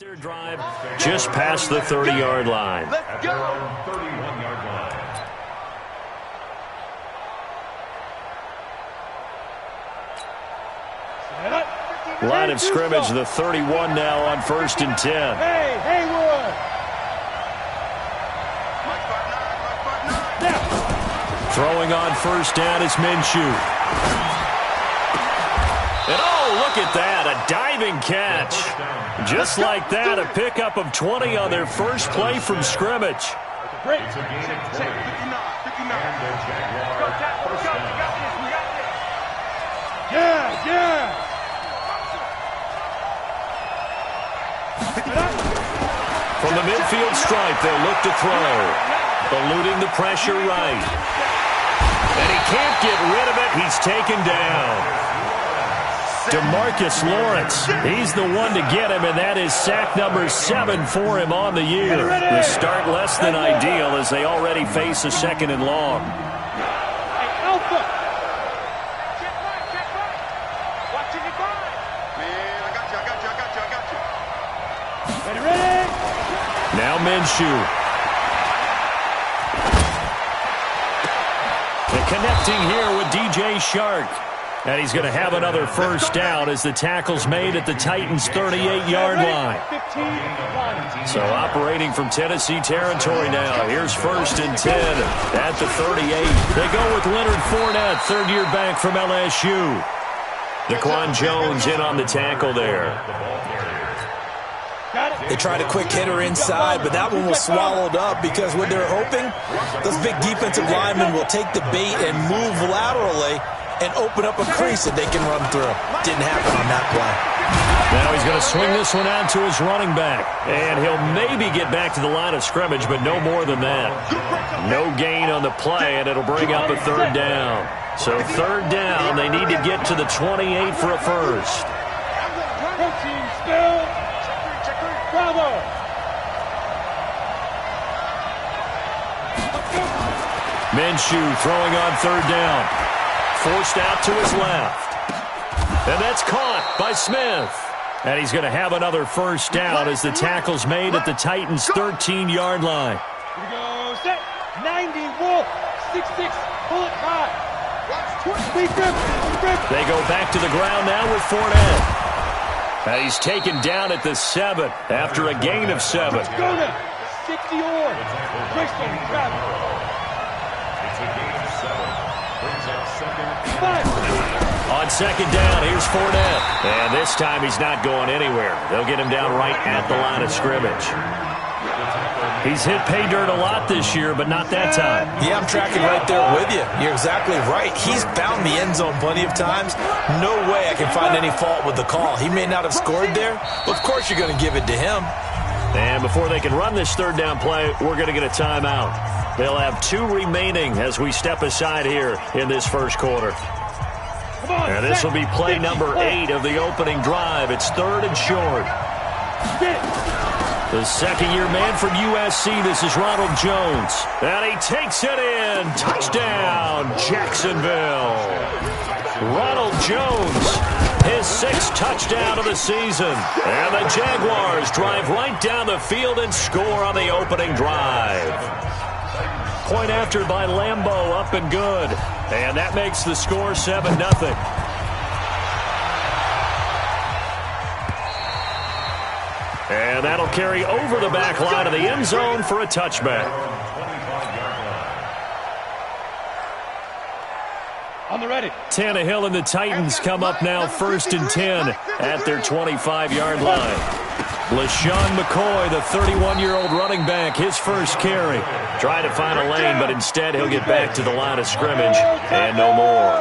Their drive just past the 30-yard line. Let's go. 31-yard line. Line of scrimmage, the 31 now on 1st and 10. Hey, Haywood. Throwing on 1st down is Minshew. And oh, look at that, a diving catch. Just like that, a pickup of 20 on their first play from scrimmage. Great. It's a gain of 20. 59. And the Jaguars first down. Yeah. From the midfield stripe, they'll look to throw. Eluding the pressure right. And he can't get rid of it. He's taken down. DeMarcus Lawrence, he's the one to get him, and that is sack number 7 for him on the year. The start less than ideal as they already face a 2nd and long. Alpha. Watching it by. Man, I got you. Ready. Now Minshew. And connecting here with DJ Shark. And he's going to have another first down as the tackle's made at the Titans' 38-yard line. So operating from Tennessee territory now. Here's 1st and 10 at the 38. They go with Leonard Fournette, third-year back from LSU. Daquan Jones in on the tackle there. They tried a quick hitter inside, but that one was swallowed up because what they're hoping, those big defensive linemen will take the bait and move laterally and open up a crease that they can run through. Didn't happen on that play. Now he's going to swing this one out to his running back. And he'll maybe get back to the line of scrimmage, but no more than that. No gain on the play, and it'll bring up a 3rd down. So 3rd down, they need to get to the 28 for a first. Bravo. Minshew throwing on 3rd down. Forced out to his left. And that's caught by Smith. And he's going to have another first down as the tackle's made at the Titans' 13-yard line. Here we go. Set. 90 Wolf. 6'6". Pull it high. They go back to the ground now with Fournette. And he's taken down at the 7 after a gain of 7. Let's go now. 60 or. Brixton, Travis. It's a gain of 7. Brings up 2nd. 5. On 2nd down, here's Fournette. And this time he's not going anywhere. They'll get him down right at the line of scrimmage. He's hit pay dirt a lot this year, but not that time. Yeah, I'm tracking right there with you. You're exactly right. He's found the end zone plenty of times. No way I can find any fault with the call. He may not have scored there, but of course you're going to give it to him. And before they can run this 3rd down play, we're going to get a timeout. They'll have 2 remaining as we step aside here in this first quarter. And this will be play number 8 of the opening drive. It's 3rd and short. The 2nd-year man from USC, this is Ronald Jones. And he takes it in. Touchdown, Jacksonville. Ronald Jones, his 6th touchdown of the season. And the Jaguars drive right down the field and score on the opening drive. Point after by Lambeau, up and good. And that makes the score 7-0. And that'll carry over the back line of the end zone for a touchback. On the ready. Tannehill and the Titans come up now 1st and 10 at their 25-yard line. LaShawn McCoy, the 31-year-old running back, his first carry. Trying to find a lane, but instead he'll get back to the line of scrimmage and no more.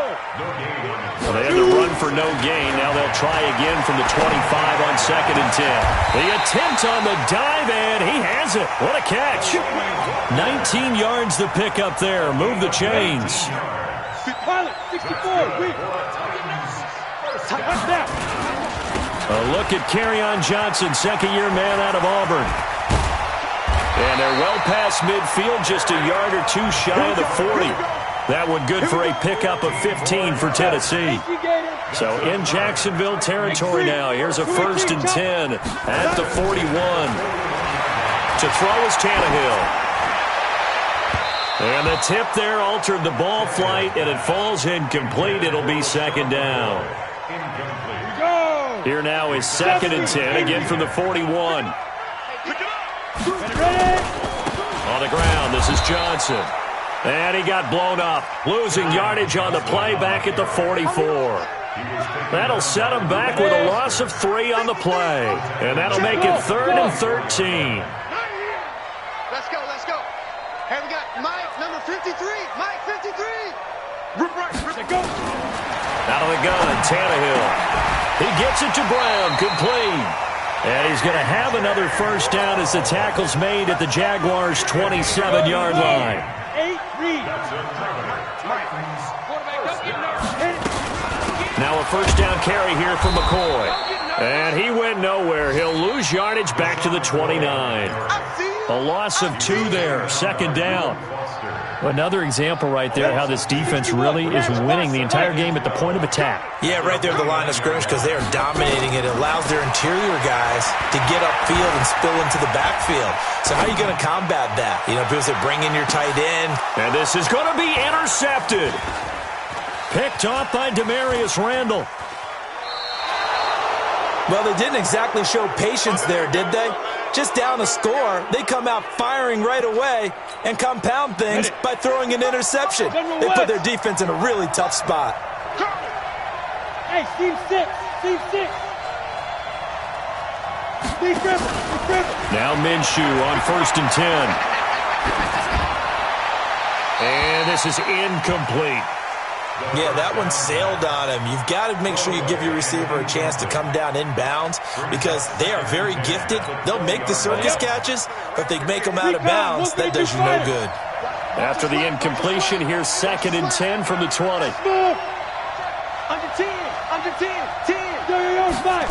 So they had to run for no gain. Now they'll try again from the 25 on 2nd and 10. The attempt on the dive, and he has it. What a catch. 19 yards to pick up there. Move the chains. Pilot, 64. A look at Kerryon Johnson, 2nd-year man out of Auburn. And they're well past midfield, just a yard or 2 shy of the 40. That one good for a pickup of 15 for Tennessee. So in Jacksonville territory now. Here's a 1st and 10 at the 41. To throw is Tannehill. And the tip there altered the ball flight, and it falls incomplete. It'll be 2nd down. Here now is 2nd and 10, again from the 41. On the ground, this is Johnson. And he got blown up, losing yardage on the play back at the 44. That'll set him back with a loss of 3 on the play. And that'll make it 3rd and 13. Let's go, let's go. Hey, we got Mike, number 53. Mike, 53. Rip right, go. Out of the gun, Tannehill. He gets it to Brown, complete. And he's going to have another 1st down as the tackle's made at the Jaguars' 27-yard line. 8 read. Now a 1st down carry here from McCoy. And he went nowhere. He'll lose yardage back to the 29. A loss of 2 there, 2nd down. Another example right there how this defense really is winning the entire game at the point of attack. Yeah, right there at the line of scrimmage because they are dominating it. It allows their interior guys to get upfield and spill into the backfield. So how are you going to combat that? You know, people say bring in your tight end. And this is going to be intercepted. Picked off by Demarius Randall. Well, they didn't exactly show patience there, did they? Just down a score, they come out firing right away and compound things by throwing an interception. They put their defense in a really tough spot. Hey, Steve 6. Steve 6. Steve Griffin. Steve Griffin. Now Minshew on 1st and 10. And this is incomplete. Yeah, that one sailed on him. You've got to make sure you give your receiver a chance to come down inbounds because they are very gifted. They'll make the circus catches, but if they make them out of bounds, that does you no good. After the incompletion, here's 2nd and 10 from the 20. Under 10. Under 10. 10. 5.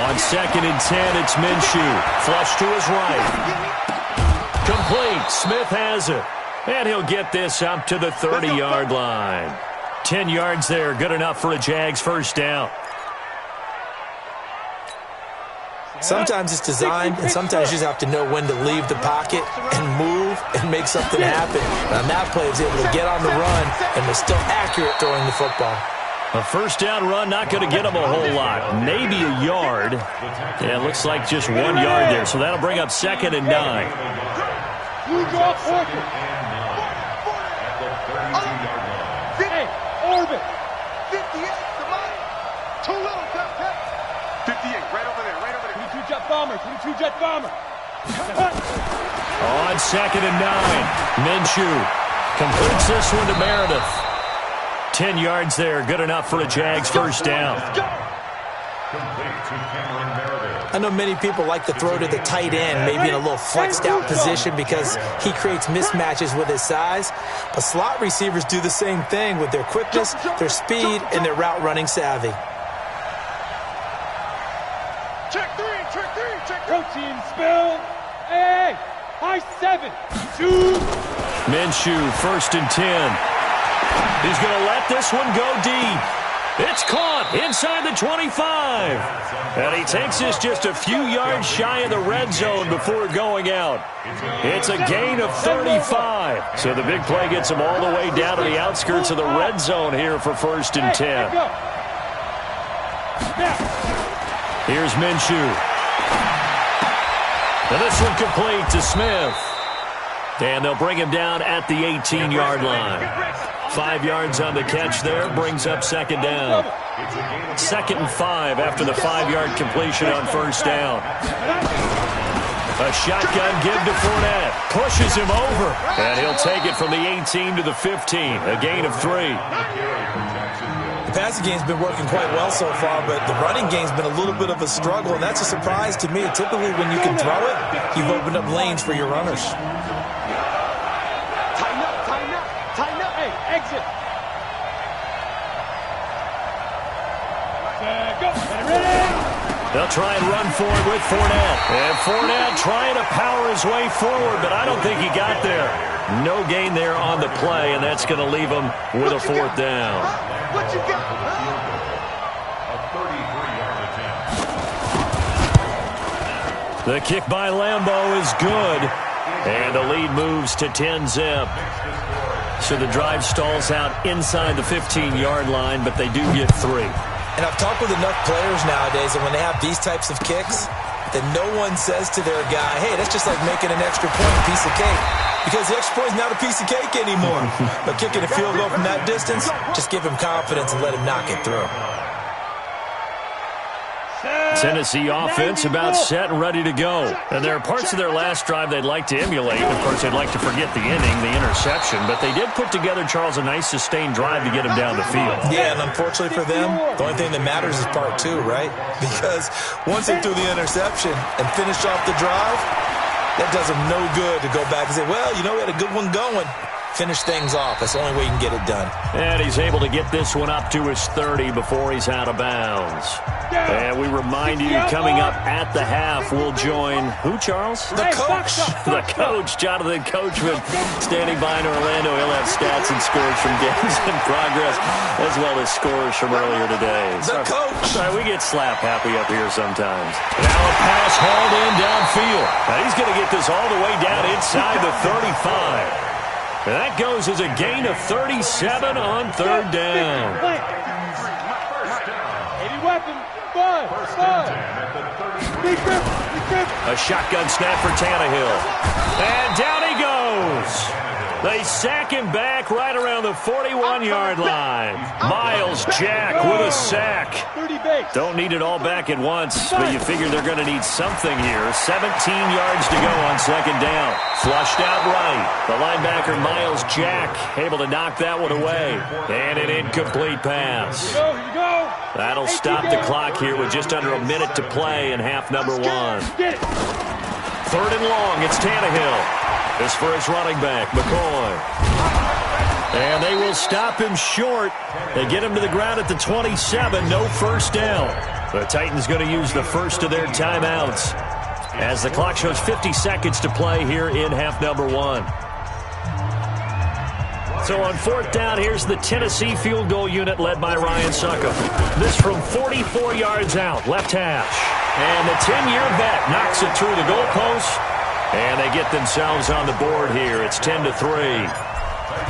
On 2nd and 10, it's Minshew. Flush to his right. Complete. Smith has it. And he'll get this up to the 30-yard line. 10 yards there, good enough for a Jags 1st down. Sometimes it's designed, and sometimes you just have to know when to leave the pocket and move and make something happen. And on that play, he was able to get on the run and was still accurate throwing the football. A 1st down run, not going to get him a whole lot. Maybe a yard. Yeah, it looks like just 1 yard there. So that'll bring up 2nd and 9. Hey, Orbit. 58, come on. Too little, Pep. 58, right over there, right over there. 22 jet bomber, 22 jet bomber. On 2nd and 9, Minshew completes this one to Meredith. 10 yards there, good enough for a Jags 1st down. I know many people like to throw to the tight end, maybe in a little flexed out position because he creates mismatches with his size. But slot receivers do the same thing with their quickness, their speed, and their route running savvy. Check 3. Protein spill. Hey, high 7. 2. Minshew, 1st and 10. He's going to let this one go deep. It's caught inside the 25. And he takes this just a few yards shy of the red zone before going out. It's a gain of 35. So the big play gets him all the way down to the outskirts of the red zone here for 1st and 10. Here's Minshew. And this one complete to Smith. And they'll bring him down at the 18-yard line. 5 yards on the catch there, brings up 2nd down. 2nd and 5 after the 5-yard completion on 1st down. A shotgun give to Fournette. Pushes him over. And he'll take it from the 18 to the 15. A gain of 3. The passing game's been working quite well so far, but the running game's been a little bit of a struggle, and that's a surprise to me. Typically, when you can throw it, you've opened up lanes for your runners. Tighten up. Hey, exit. Go. Ready. They'll try and run for it with Fournette. And Fournette trying to power his way forward, but I don't think he got there. No gain there on the play, and that's going to leave them with a fourth down. What you got? A 33-yard attempt. The kick by Lambeau is good, and the lead moves to 10-zip. So the drive stalls out inside the 15-yard line, but they do get 3. And I've talked with enough players nowadays, and when they have these types of kicks, then no one says to their guy, hey, that's just like making an extra point, a piece of cake. Because the extra point is not a piece of cake anymore. But kicking a field goal from that distance, just give him confidence and let him knock it through. Tennessee offense about set and ready to go. And there are parts of their last drive they'd like to emulate. Of course, they'd like to forget the inning, the interception. But they did put together, Charles, a nice sustained drive to get him down the field. Yeah, and unfortunately for them, the only thing that matters is part 2, right? Because once they threw the interception and finished off the drive, that does them no good to go back and say, well, you know, we had a good one going. Finish things off. That's the only way you can get it done. And he's able to get this one up to his 30 before he's out of bounds. And we remind you, coming up at the half, we'll join who, Charles? The coach. The coach, Jonathan Coachman, standing by in Orlando. He'll have stats and scores from games in progress, as well as scores from earlier today. The coach. Sorry, we get slap happy up here sometimes. Now a pass hauled in downfield. Now he's going to get this all the way down inside the 35. And that goes as a gain of 37 on third down. Heavy weapon. Five. A shotgun snap for Tannehill. And down he goes. They sack him back right around the 41-yard line. Miles Jack with a sack. Don't need it all back at once, but you figure they're going to need something here. 17 yards to go on second down. Flushed out right. The linebacker, Miles Jack, able to knock that one away. And an incomplete pass. That'll stop the clock here with just under a minute to play in half number 1. Third and long, it's Tannehill. This for his running back, McCoy. And they will stop him short. They get him to the ground at the 27. No first down. The Titans going to use the first of their timeouts as the clock shows 50 seconds to play here in half number 1. So on fourth down, here's the Tennessee field goal unit led by Ryan Succop. This from 44 yards out, left hash. And the 10-year vet knocks it through the goalpost. And they get themselves on the board here. It's 10-3.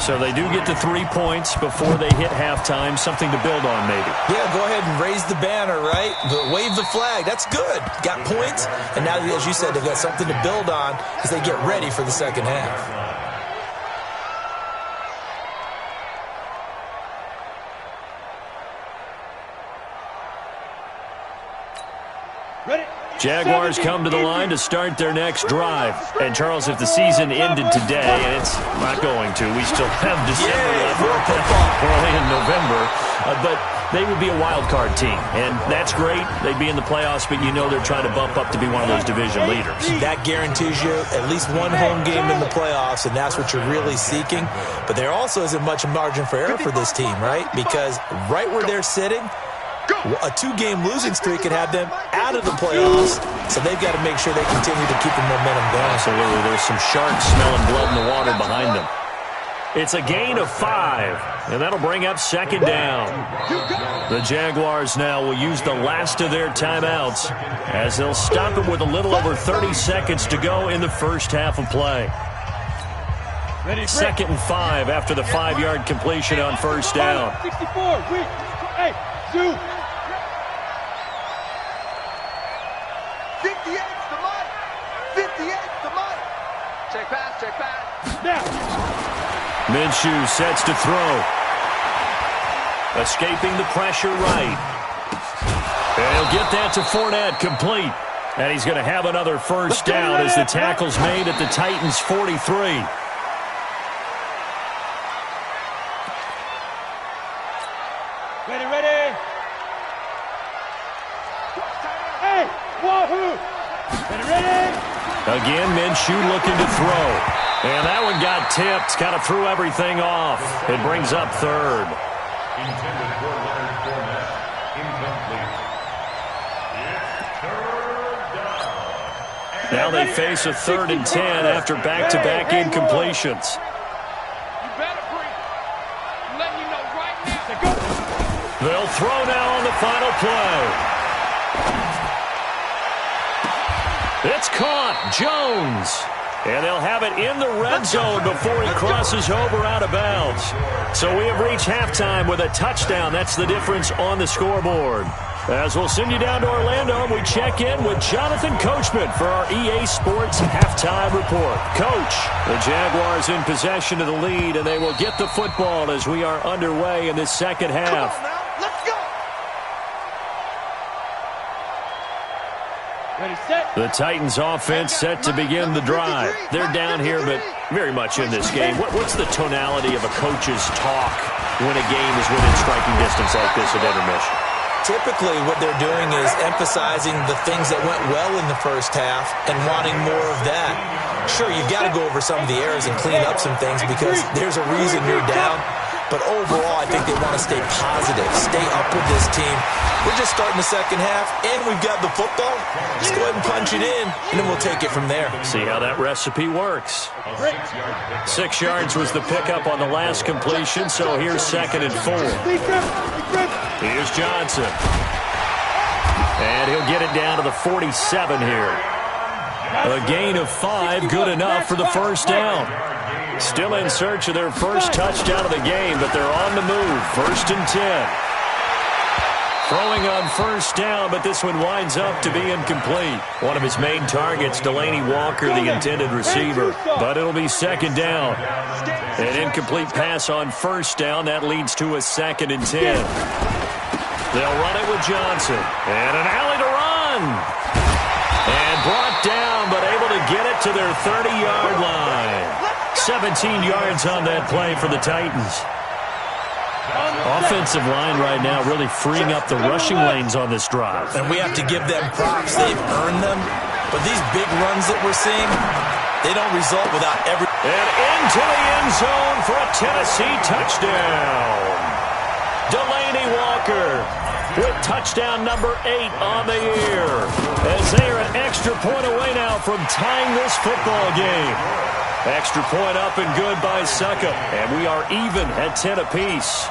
So they do get to 3 points before they hit halftime. Something to build on, maybe. Yeah, go ahead and raise the banner, right? But wave the flag. That's good. Got points. And now, as you said, they've got something to build on as they get ready for the second half. Jaguars come to the line to start their next drive. And, Charles, if the season ended today, and it's not going to, we still have December left, early in November, but they would be a wild card team. And that's great. They'd be in the playoffs, but you know they're trying to bump up to be one of those division leaders. That guarantees you at least one home game in the playoffs, and that's what you're really seeking. But there also isn't much margin for error for this team, right? Because right where they're sitting, a 2-game losing streak could have them out of the playoffs, so they've got to make sure they continue to keep the momentum going. Absolutely. There's some sharks smelling blood in the water behind them. It's a gain of 5, and that'll bring up second down. The Jaguars now will use the last of their timeouts as they'll stop it with a little over 30 seconds to go in the first half of play. Second and 5 after the 5-yard completion on first down. 64. Hey, 2. 58 to Mike. 58 to Mike. Check pass, check pass. Now. Minshew sets to throw. Escaping the pressure right. And he'll get that to Fournette, complete. And he's going to have another first down as the tackle's made at the Titans' 43. Ready. Hey, wahoo! Ready. Again, Minshew looking to throw. And that one got tipped. Kind of threw everything off. It brings up third. Intended for Leonard Fournette. Incomplete. It's third down. Now they face a 3rd and 10 after back-to-back incompletions. You better breathe. I'm letting you know right now. They'll throw now on the final play. It's caught. Jones. And they'll have it in the red zone before he crosses over out of bounds. So we have reached halftime with a touchdown. That's the difference on the scoreboard. As we'll send you down to Orlando, we check in with Jonathan Coachman for our EA Sports Halftime Report. Coach, the Jaguars in possession of the lead, and they will get the football as we are underway in this second half. Come on now. Let's go. Ready, set. The Titans offense set to begin the drive. They're down here, but very much in this game. What's the tonality of a coach's talk when a game is within striking distance like this at intermission? Typically, what they're doing is emphasizing the things that went well in the first half and wanting more of that. Sure, you've got to go over some of the errors and clean up some things because there's a reason you're down. But overall, I think they want to stay positive, stay up with this team. We're just starting the second half, and we've got the football. Just go ahead and punch it in, and then we'll take it from there. See how that recipe works. 6 yards was the pickup on the last completion, so here's 2nd and 4. Here's Johnson. And he'll get it down to the 47 here. A gain of 5, good enough for the first down. Still in search of their first touchdown of the game, but they're on the move. 1st and 10. Throwing on first down, but this one winds up to be incomplete. One of his main targets, Delaney Walker, the intended receiver. But it'll be 2nd down. An incomplete pass on first down. That leads to a 2nd and 10. They'll run it with Johnson. And an alley to run. And brought down, but able to get it to their 30-yard line. 17 yards on that play for the Titans. Offensive line right now really freeing up the rushing lanes on this drive. And we have to give them props. They've earned them. But these big runs that we're seeing, they don't result without every... And into the end zone for a Tennessee touchdown. Delaney Walker with touchdown number 8 on the year. As they are an extra point away now from tying this football game. Extra point up and good by Suckup. And we are even at 10 apiece.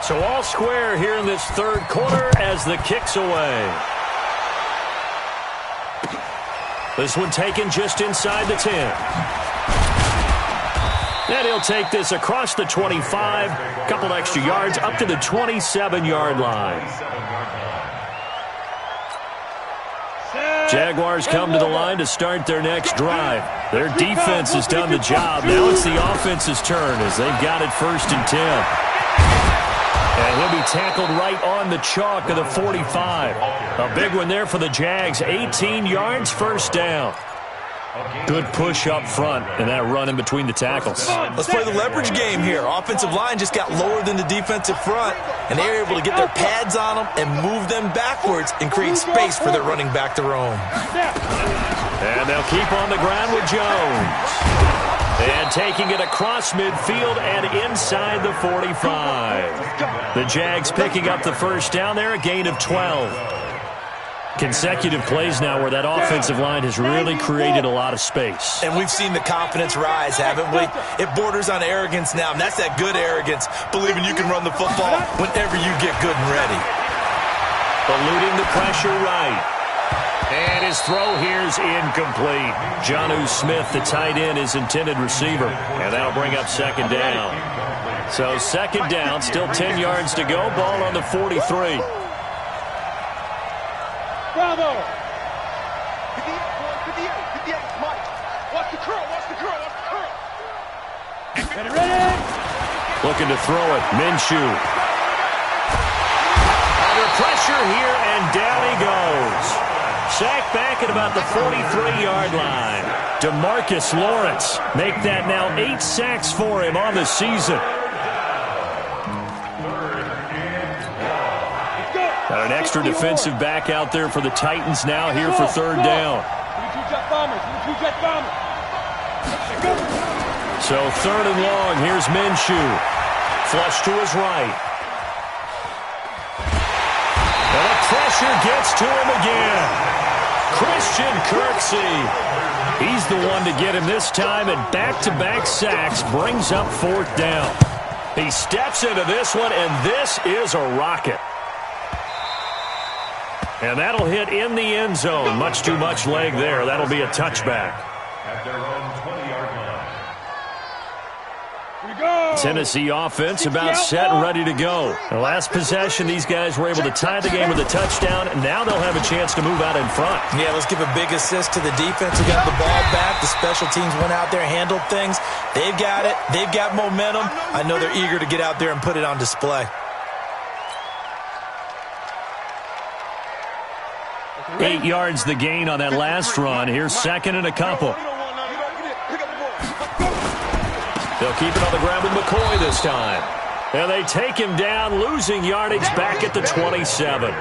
So all square here in this 3rd quarter as the kick's away. This one taken just inside the 10. And he'll take this across the 25. Couple extra yards up to the 27-yard line. Jaguars come to the line to start their next drive. Their defense has done the job. Now it's the offense's turn as they've got it 1st and 10. And he'll be tackled right on the chalk of the 45. A big one there for the Jags. 18 yards, 1st down. Good push up front and that run in between the tackles. Let's play the leverage game here. Offensive line just got lower than the defensive front, and they're able to get their pads on them and move them backwards and create space for their running back to roam. And they'll keep on the ground with Jones. And taking it across midfield and inside the 45. The Jags picking up the first down there, a gain of 12. Consecutive plays now where that offensive line has really created a lot of space. And we've seen the confidence rise, haven't we? It borders on arrogance now, and that's that good arrogance, believing you can run the football whenever you get good and ready. Eluding the pressure right. And his throw here is incomplete. Jonnu Smith, the tight end, is intended receiver. And that'll bring up 2nd down. So 2nd down, still 10 yards to go. Ball on the 43. Bravo! 58, Mike. Watch the curl, watch the curl, watch the curl. Ready, ready! Looking to throw it. Minshew. Under pressure here, and down he goes. Sacked back at about the 43-yard line. DeMarcus Lawrence make that now 8 sacks for him on the season. Got an extra defensive back out there for the Titans now here for 3rd down. So 3rd and long. Here's Minshew. Flush to his right. And the pressure gets to him again. Christian Kirksey. He's the one to get him this time, and back-to-back sacks brings up 4th down. He steps into this one, and this is a rocket. And that'll hit in the end zone. Much too much leg there. That'll be a touchback. At their own 20-yard line. Tennessee offense about set and ready to go. The last possession, these guys were able to tie the game with a touchdown, and now they'll have a chance to move out in front. Yeah, let's give a big assist to the defense who got the ball back. The special teams went out there, handled things. They've got it. They've got momentum. I know they're eager to get out there and put it on display. 8 yards the gain on that last run. Here's 2nd and a couple. They'll keep it on the ground with McCoy this time. And they take him down, losing yardage back at the 27.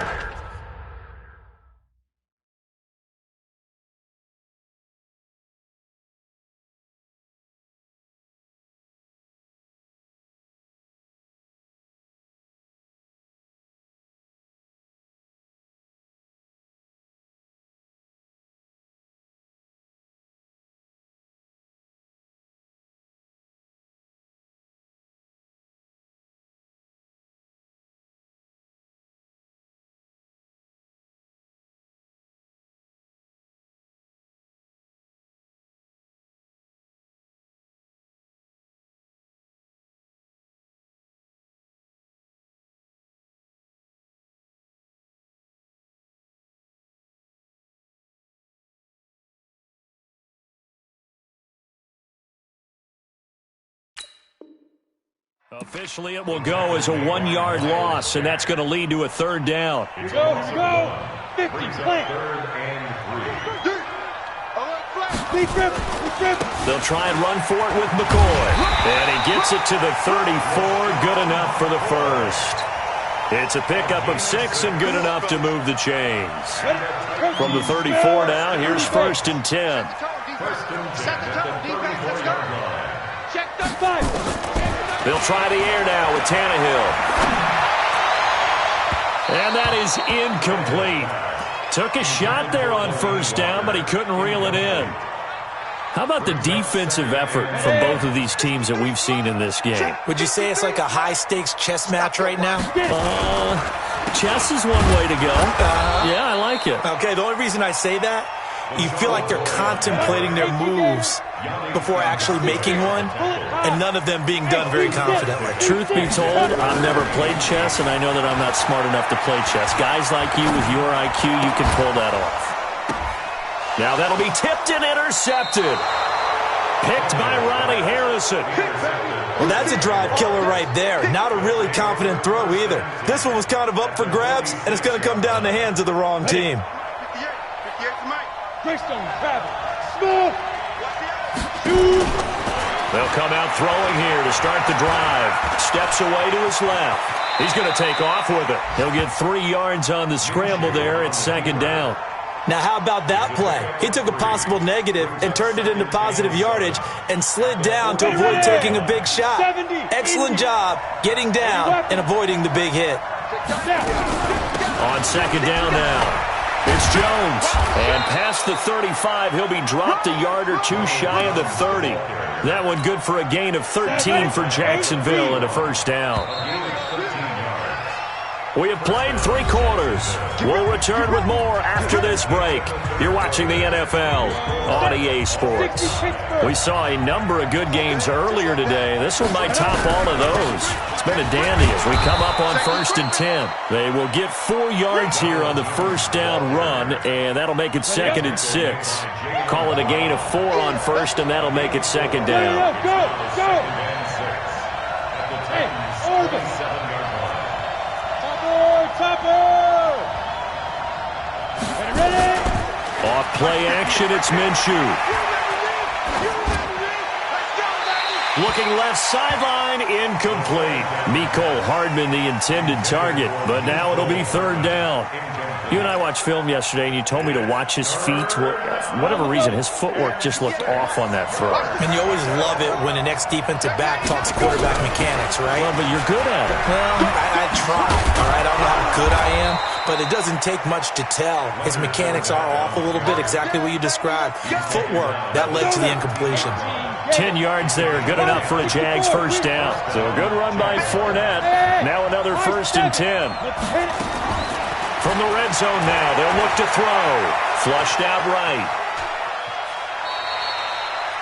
Officially, it will go as a 1-yard loss, and that's going to lead to a 3rd down. Go, 50, plant. They'll try and run for it with McCoy. And he gets it to the 34, good enough for the first. It's a pickup of 6 and good enough to move the chains. From the 34 now, here's 1st and 10. Set the tone, defense, let's go. Check the 5. They'll try the air now with Tannehill. And that is incomplete. Took a shot there on 1st down, but he couldn't reel it in. How about the defensive effort from both of these teams that we've seen in this game? Would you say it's like a high-stakes chess match right now? Chess is one way to go. Yeah, I like it. Okay, the only reason I say that, you feel like they're contemplating their moves before actually making one, and none of them being done very confidently. Truth be told, I've never played chess, and I know that I'm not smart enough to play chess. Guys like you with your IQ, you can pull that off. Now that'll be tipped and intercepted. Picked by Ronnie Harrison. Well, that's a drive killer right there. Not a really confident throw either. This one was kind of up for grabs, and it's going to come down the hands of the wrong team. 58 for Mike. Greystone, Travis, Smooth. They'll come out throwing here to start the drive. Steps away to his left. He's going to take off with it. He'll get 3 yards on the scramble there at 2nd down. Now, how about that play? He took a possible negative and turned it into positive yardage and slid down to avoid taking a big shot. Excellent job getting down and avoiding the big hit. On 2nd down now. It's Jones. And past the 35, he'll be dropped a yard or 2 shy of the 30. That one good for a gain of 13 for Jacksonville and a 1st down. We have played 3 quarters. We'll return with more after this break. You're watching the NFL on EA Sports. We saw a number of good games earlier today. This one might top all of those. It's been a dandy as we come up on 1st and 10. They will get 4 yards here on the 1st down run, and that'll make it 2nd and 6. Call it a gain of 4 on 1st, and that'll make it 2nd down. Go! Hey, Orban! Topper! Ready? Off play action, it's Minshew. Looking left sideline, incomplete. Mecole Hardman, the intended target, but now it'll be 3rd down. You and I watched film yesterday, and you told me to watch his feet. For whatever reason, his footwork just looked off on that throw. And you always love it when an ex-defensive back talks quarterback mechanics, right? Well, but you're good at it. Well, I try, all right? I don't know how to good I am, but it doesn't take much to tell. His mechanics are off a little bit, exactly what you described. Footwork, that led to the incompletion. 10 yards there, good enough for a Jags first down. So a good run by Fournette. Now another 1st and 10. From the red zone now, they'll look to throw. Flushed out right.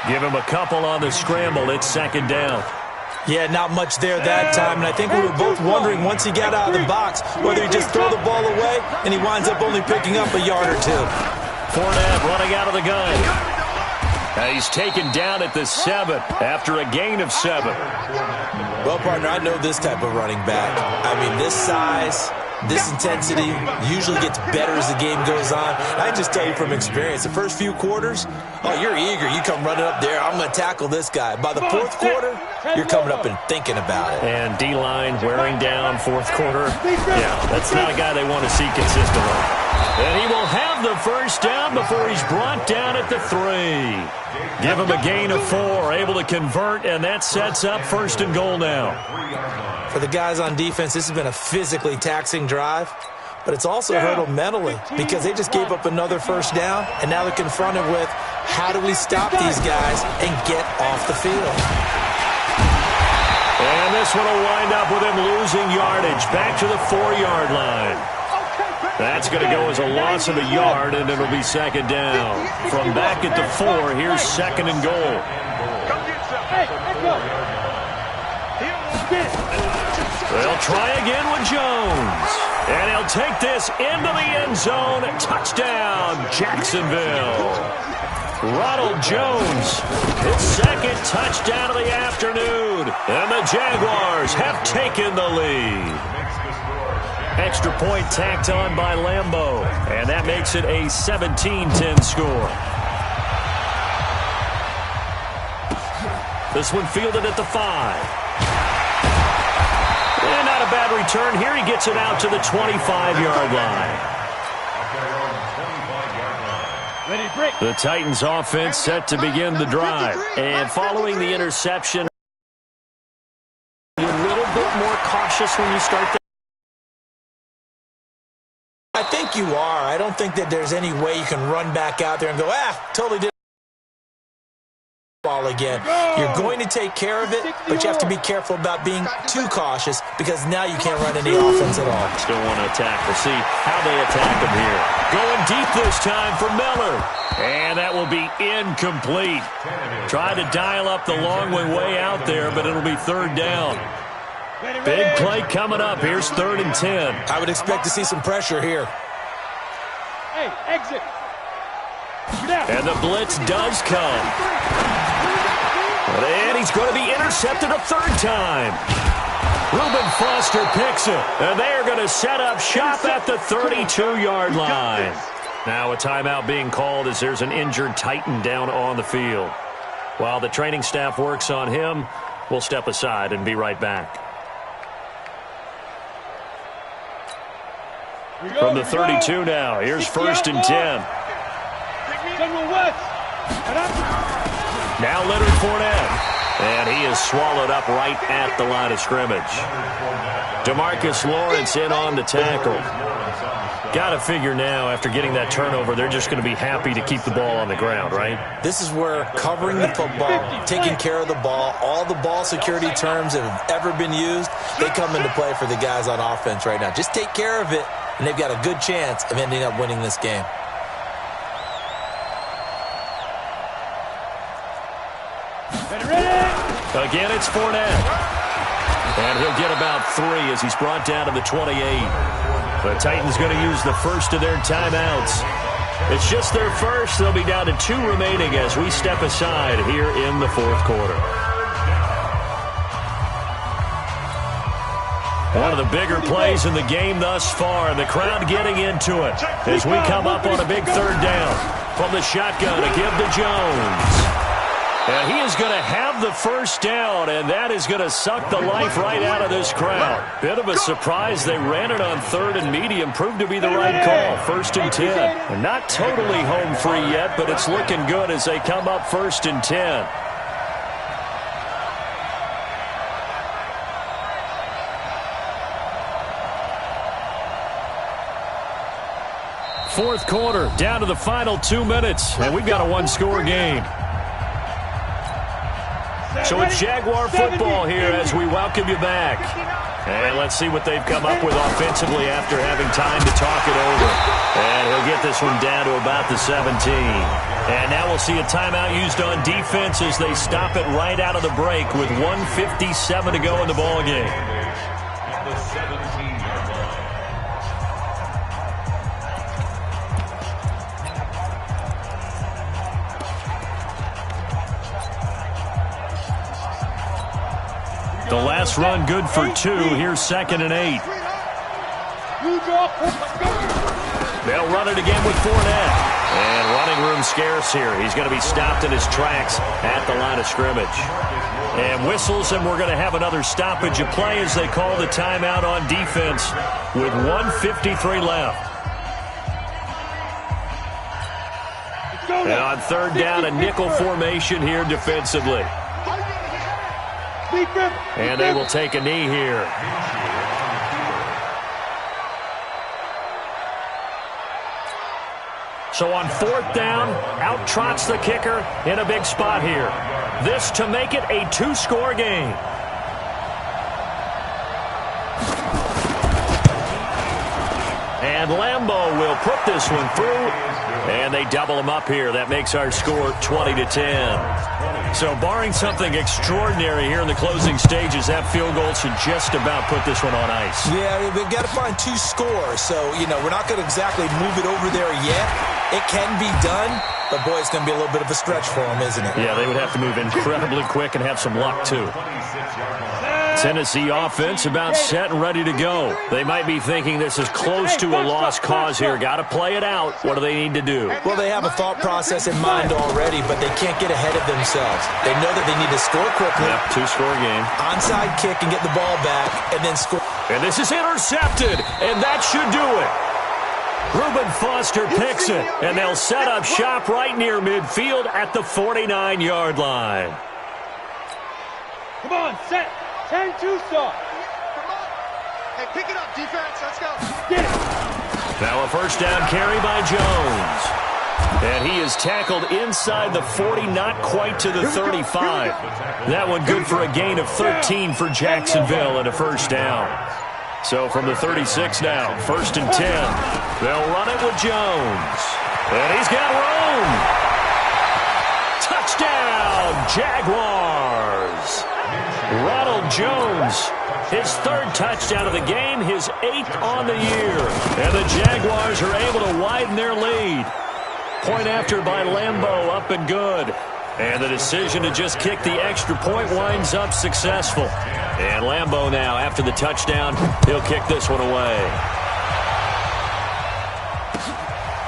Give him a couple on the scramble. It's 2nd down. Yeah, not much there that time, and I think we were both wondering once he got out of the box whether he just throw the ball away and he winds up only picking up a yard or two. Fournette running out of the gun. He's taken down at the 7 after a gain of 7. Well, partner, I know this type of running back. I mean, this size, this intensity usually gets better as the game goes on. I just tell you from experience, the first few quarters, oh, you're eager. You come running up there, I'm going to tackle this guy. By the 4th quarter, you're coming up and thinking about it. And D-line wearing down 4th quarter. Yeah, that's not a guy they want to see consistently. And he will have the 1st down before he's brought down at the 3. Give him a gain of 4, able to convert, and that sets up 1st and goal now. For the guys on defense, this has been a physically taxing drive, but it's also hurt them mentally because they just gave up another 1st down, and now they're confronted with how do we stop these guys and get off the field. And this one will wind up with him losing yardage back to the 4-yard line. That's going to go as a loss of a yard, and it'll be 2nd down. From back at the 4, here's 2nd and goal. They'll try again with Jones. And he'll take this into the end zone. Touchdown, Jacksonville. Ronald Jones, his 2nd touchdown of the afternoon. And the Jaguars have taken the lead. Extra point tacked on by Lambeau. And that makes it a 17-10 score. This one fielded at the 5. And not a bad return here. He gets it out to the 25-yard line. The Titans offense set to begin the drive. And following the interception, you're a little bit more cautious when you start the I think you are. I don't think that there's any way you can run back out there and go, totally did ball again. You're going to take care of it, but you have to be careful about being too cautious because now you can't run any offense at all. Still want to attack. We'll see how they attack him here. Going deep this time for Miller. And that will be incomplete. Try to dial up the long way out there, but it'll be 3rd down. Big play coming up. Here's 3rd and 10. I would expect to see some pressure here. Hey, exit. And the blitz does come. And he's going to be intercepted a 3rd time. Reuben Foster picks it. And they are going to set up shop at the 32-yard line. Now a timeout being called as there's an injured Titan down on the field. While the training staff works on him, we'll step aside and be right back. From the 32 now, here's 1st and 10. Now Leonard Fournette. And he is swallowed up right at the line of scrimmage. DeMarcus Lawrence in on the tackle. Got to figure now, after getting that turnover, they're just going to be happy to keep the ball on the ground, right? This is where covering the football, taking care of the ball, all the ball security terms that have ever been used, they come into play for the guys on offense right now. Just take care of it, and they've got a good chance of ending up winning this game. Again, it's Fournette. And he'll get about 3 as he's brought down to the 28. The Titans going to use the first of their timeouts. It's just their first. They'll be down to 2 remaining as we step aside here in the 4th quarter. One of the bigger plays in the game thus far, and the crowd getting into it as we come up on a big 3rd down. From the shotgun to give to Jones. And he is going to have the 1st down, and that is going to suck the life right out of this crowd. Bit of a surprise. They ran it on 3rd and medium. Proved to be the right call. 1st and 10. And not totally home free yet, but it's looking good as they come up 1st and 10. fourth quarter, down to the final 2 minutes, and we've got a one-score game. So it's Jaguar football here as we welcome you back. And let's see what they've come up with offensively after having time to talk it over. And he'll get this one down to about the 17. And now we'll see a timeout used on defense as they stop it right out of the break with 1:57 to go in the ballgame. At the 17-yard line. The last run good for 2. Here's 2nd and 8. They'll run it again with Fournette. And running room scarce here. He's going to be stopped in his tracks at the line of scrimmage. And whistles, and we're going to have another stoppage of play as they call the timeout on defense with 1:53 left. And on third down, a nickel formation here defensively. And they will take a knee here. So on fourth down, out trots the kicker in a big spot here. This to make it a 2-score game. And Lambeau will put this one through. And they double him up here. That makes our score 20-10. So barring something extraordinary here in the closing stages, that field goal should just about put this one on ice. Yeah, we've got to find 2 scores. So, we're not going to exactly move it over there yet. It can be done, but, boy, it's going to be a little bit of a stretch for them, isn't it? Yeah, they would have to move incredibly quick and have some luck, too. Tennessee offense about set and ready to go. They might be thinking this is close to a lost cause here. Got to play it out. What do they need to do? Well, they have a thought process in mind already, but they can't get ahead of themselves. They know that they need to score quickly. Yep, 2-score game. Onside kick and get the ball back, and then score. And this is intercepted, and that should do it. Reuben Foster picks it, and they'll set up shop right near midfield at the 49-yard line. Come on, set. 10-2 stop. Hey, pick it up, defense. Let's go. Get it. Now a first down carry by Jones. And he is tackled inside the 40, not quite to the 35. That one good for a gain of 13 for Jacksonville and a first down. So from the 36 now, 1st and 10. They'll run it with Jones. And he's got room. Touchdown, Jaguars. Ronald Jones, his 3rd touchdown of the game, his 8th on the year. And the Jaguars are able to widen their lead. Point after by Lambeau, up and good. And the decision to just kick the extra point winds up successful. And Lambeau now, after the touchdown, he'll kick this one away.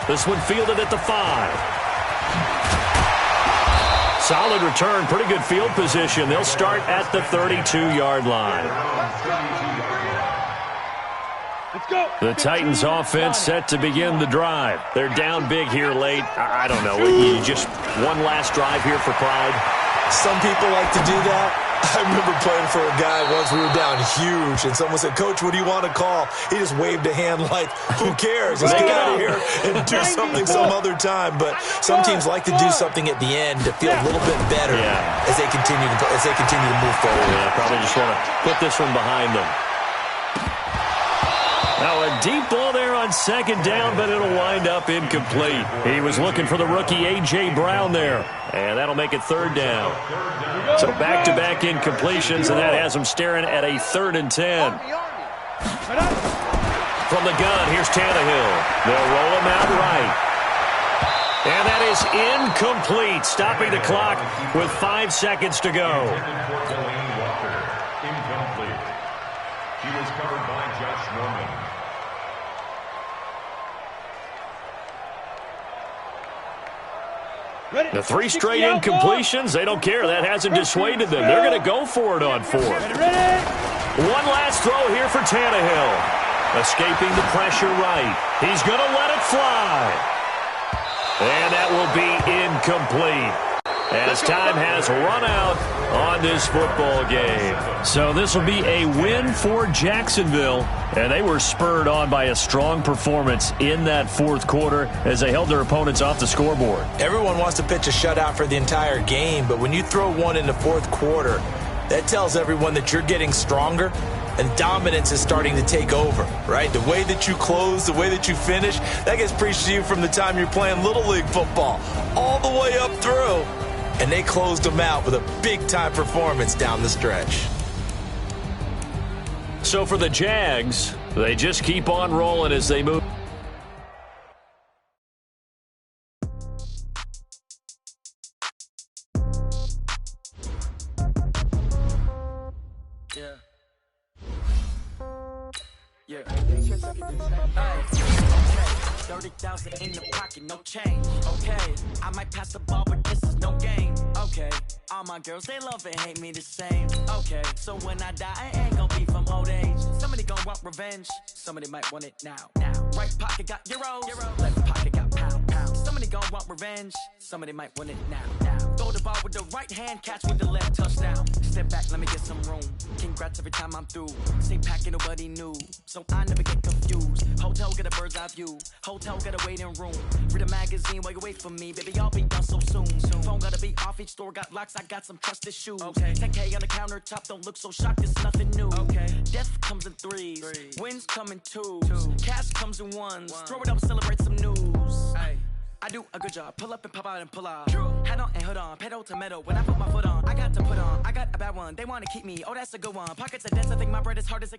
This one fielded at the 5. Solid return, pretty good field position. They'll start at the 32-yard line. Let's go. The Titans offense set to begin the drive. They're down big here late. I don't know. You just one last drive here for pride. Some people like to do that. I remember playing for a guy once. We were down huge, and someone said, "Coach, what do you want to call?" He just waved a hand like, who cares? Let's get out of here and do something some other time. But some teams like to do something at the end to feel a little bit better as they continue to move forward. Yeah, probably just want to put this one behind them. Now a deep ball there on 2nd down, but it'll wind up incomplete. He was looking for the rookie A.J. Brown there, and that'll make it 3rd down. So back-to-back incompletions, and that has him staring at a 3rd and 10. From the gun, here's Tannehill. They'll roll him out right. And that is incomplete, stopping the clock with 5 seconds to go. Incomplete. He was covered by Josh Norman. The 3 straight incompletions, they don't care. That hasn't dissuaded them. They're going to go for it on 4th. One last throw here for Tannehill. Escaping the pressure right. He's going to let it fly. And that will be incomplete. as time has run out on this football game. So this will be a win for Jacksonville, and they were spurred on by a strong performance in that fourth quarter as they held their opponents off the scoreboard. Everyone wants to pitch a shutout for the entire game, but when you throw one in the fourth quarter, that tells everyone that you're getting stronger and dominance is starting to take over, right? The way that you close, the way that you finish, that gets preached to you from the time you're playing Little League football all the way up through. And they closed them out with a big-time performance down the stretch. So for the Jags, they just keep on rolling as they move. Yeah. 30,000 in the pocket, no change. Okay, I might pass the ball, but this is no game. Okay, all my girls, they love and hate me the same. Okay, so when I die, I ain't gonna be from old age. Somebody gonna want revenge, somebody might want it now. Right pocket got euros, left pocket got pound. Somebody gonna want revenge, somebody might want it now. Throw the ball with the right hand, catch with the left, touchdown. Step back, let me get some room. Congrats every time I'm through. Same packet, nobody knew, so I never get confused. Hotel get a bird's eye view. Hotel got a waiting room. Read a magazine while you wait for me. Baby, I'll be done so soon. Phone gotta be off, each store got locks. I got some trusted shoes. Okay. 10K on the countertop, don't look so shocked, it's nothing new. Okay. Death comes in threes. Wins come in twos. Cash comes in ones. Throw it up, celebrate some news. Ay. I do a good job. Pull up and pop out and pull out. Hat on and hood on. Pedal to metal. When I put my foot on, I got to put on. I got a bad one. They want to keep me. Oh, that's a good one. Pockets are dense. I think my bread is hard as a